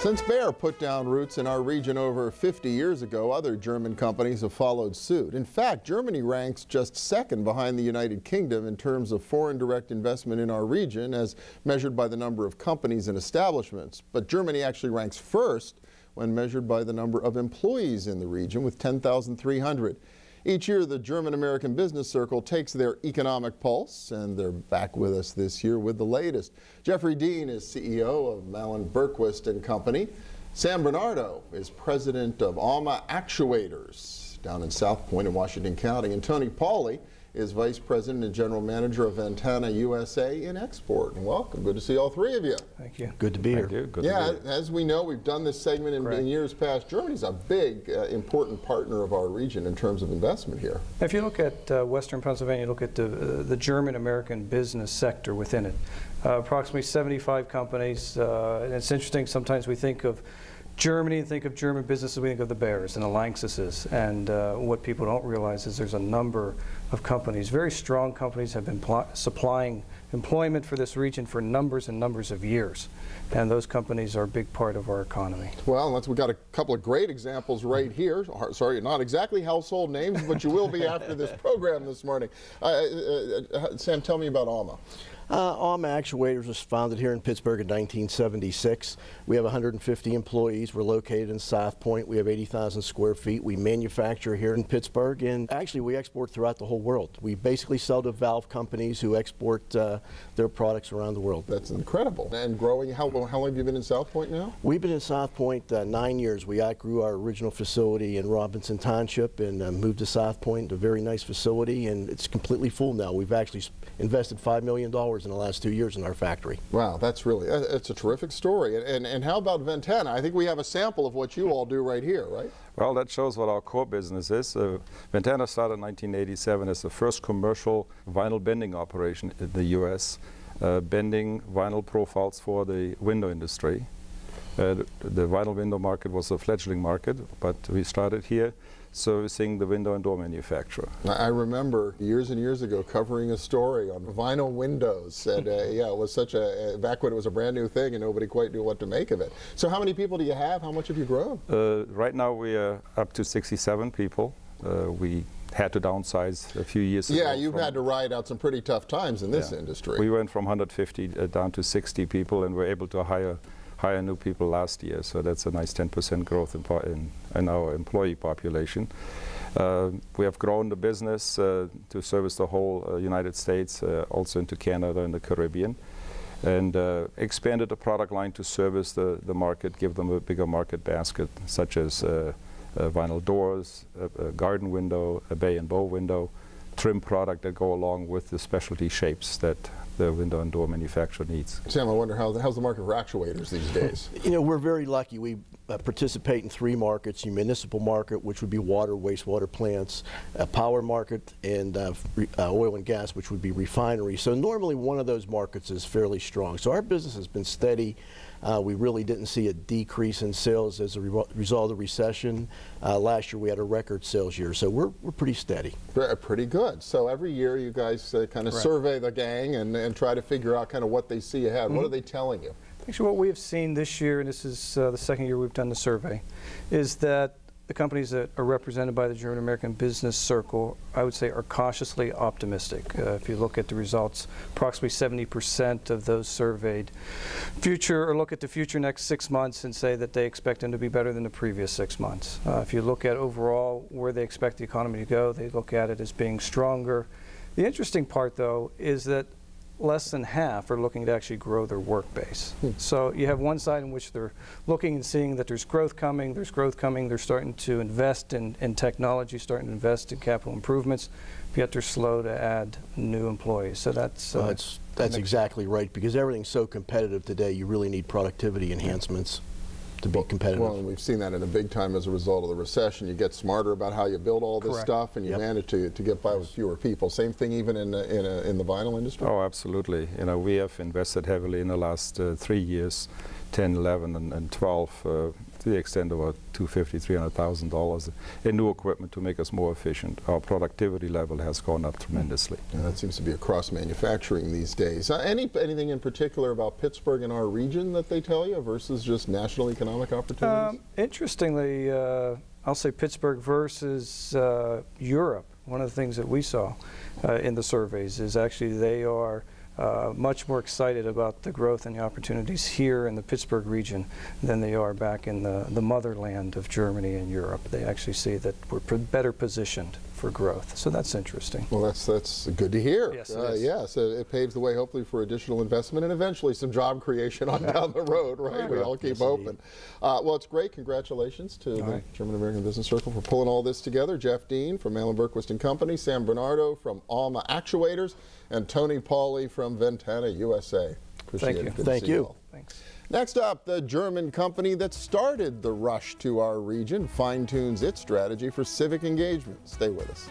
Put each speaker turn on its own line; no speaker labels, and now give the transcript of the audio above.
Since Bayer put down roots in our region over 50 years ago, other German companies have followed suit. In fact, Germany ranks just second behind the United Kingdom in terms of foreign direct investment in our region as measured by the number of companies and establishments. But Germany actually ranks first when measured by the number of employees in the region with 10,300. Each year, the German-American Business Circle takes their economic pulse, and they're back with us this year with the latest. Jeffrey Deanne is CEO of Malin Berquist Company. Sam Bennardo is president of Auma Actuators down in South Point in Washington County. And Tony Pauly is vice president and general manager of Ventana USA in export. And welcome. Good to see all three of you.
Thank you.
Good to be here.
Good to be. As we know, we've done this segment in years past. Germany's a big, important partner of our region in terms of investment here.
If you look at Western Pennsylvania, look at the German-American business sector within it. Approximately 75 companies. And it's interesting, sometimes we think of Germany and think of German businesses, we think of the Bayers and the LANXESS, and what people don't realize is there's a number of companies, very strong companies, have been supplying employment for this region for numbers and numbers of years, and those companies are a big part of our economy.
Well, we've got a couple of great examples right here. Sorry, not exactly household names, but you will be after this program this morning. Sam, tell me about Auma.
Auma Actuators was founded here in Pittsburgh in 1976. We have 150 employees. We're located in South Point. We have 80,000 square feet. We manufacture here in Pittsburgh, and actually we export throughout the whole world. We basically sell to valve companies who export their products around the world.
That's incredible. And growing, how long have you been in South Point now?
We've been in South Point 9 years. We outgrew our original facility in Robinson Township and moved to South Point, a very nice facility, and it's completely full now. We've actually invested $5 million in the last 2 years in our factory. Wow,
that's really, it's a terrific story. And how about Ventana? I think we have a sample of what you all do right here, right?
Well, that shows what our core business is. Ventana started in 1987 as the first commercial vinyl bending operation in the U.S., bending vinyl profiles for the window industry. The vinyl window market was a fledgling market, but we started here servicing the window and door manufacturer.
I remember years and years ago covering a story on vinyl windows, and yeah, it was such a, back when it was a brand new thing and nobody quite knew what to make of it. So how many people do you have? How much have you grown?
Right now we are up to 67 people. We had to downsize a few years ago.
Yeah, you've had to ride out some pretty tough times in this industry.
We went from 150 down to 60 people, and we're able to hire new people last year, so that's a nice 10% growth in our employee population. We have grown the business to service the whole United States, also into Canada and the Caribbean, and expanded the product line to service the market, give them a bigger market basket, such as vinyl doors, a garden window, a bay and bow window, trim product that go along with the specialty shapes that the window and door manufacturer needs.
Sam, I wonder how's the market for actuators these days?
You know, we're very lucky. We participate in 3 markets: a municipal market, which would be water, wastewater plants, a power market, and oil and gas, which would be refineries. So normally one of those markets is fairly strong. So our business has been steady. We really didn't see a decrease in sales as a result of the recession. Last year we had a record sales year, so we're pretty steady.
Pretty good. So every year you guys kind of survey the gang and try to figure out kind of what they see ahead. What are they telling you?
Actually, what we have seen this year, and this is the second year we've done the survey, is that the companies that are represented by the German-American Business Circle, I would say, are cautiously optimistic. If you look at the results, approximately 70% of those surveyed look at the future next 6 months and say that they expect them to be better than the previous 6 months. If you look at overall where they expect the economy to go, they look at it as being stronger. The interesting part, though, is that less than half are looking to actually grow their work base. So you have one side in which they're looking and seeing that there's growth coming, they're starting to invest in technology, starting to invest in capital improvements, yet they're slow to add new employees. So that's
exactly right, because everything's so competitive today, you really need productivity enhancements to be competitive.
Well, and we've seen that in a big time as a result of the recession. You get smarter about how you build all this stuff, and you manage to get by with fewer people. Same thing even in the vinyl industry?
Oh, absolutely. You know, we have invested heavily in the last 3 years, 10, 11, and 12, to the extent of about $250,000, $300,000 in new equipment to make us more efficient. Our productivity level has gone up tremendously.
Yeah, that seems to be across manufacturing these days. Anything in particular about Pittsburgh and our region that they tell you versus just national economic opportunities?
Interestingly, I'll say Pittsburgh versus Europe. One of the things that we saw in the surveys is actually they are much more excited about the growth and the opportunities here in the Pittsburgh region than they are back in the motherland of Germany and Europe. They actually see that we're better positioned for growth. So that's interesting.
Well, that's good to hear.
Yes, it is.
Yes, it paves the way hopefully for additional investment and eventually some job creation on down the road, right? We all keep hoping. Well, it's great. Congratulations to the German American Business Circle for pulling all this together. Jeff Dean from Malin Berquist Co, Sam Bennardo from Auma Actuators, and Tony Pauly from Ventana USA. Appreciate it. Good
Thank you.
Thanks.
Next up, the German company that started the rush to our region fine-tunes its strategy for civic engagement. Stay with us.